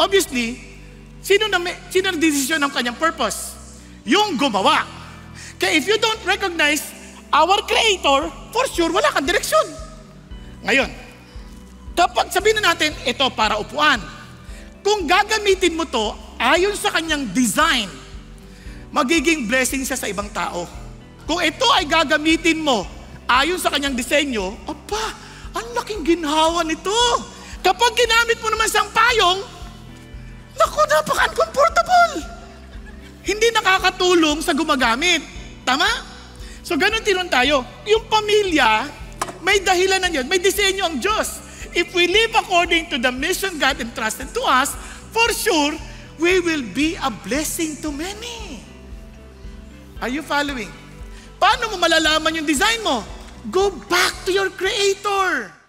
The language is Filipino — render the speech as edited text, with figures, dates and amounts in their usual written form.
Obviously, sino na decision ng kanyang purpose? Yung gumawa. Kaya if you don't recognize our Creator, for sure, wala kang direksyon. Ngayon, kapag sabihin na natin, ito para upuan. Kung gagamitin mo to, ayon sa kanyang design, magiging blessing siya sa ibang tao. Kung ito ay gagamitin mo, ayon sa kanyang disenyo, aba, ang laking ginhawa nito. Kapag ginamit mo naman siyang payong, naku, napaka-uncomfortable. Hindi nakakatulong sa gumagamit. Tama? So, ganun tinon tayo. Yung pamilya, may dahilan na yun. May disenyo ang Diyos. If we live according to the mission God entrusted to us, for sure, we will be a blessing to many. Are you following? Paano mo malalaman yung design mo? Go back to your Creator.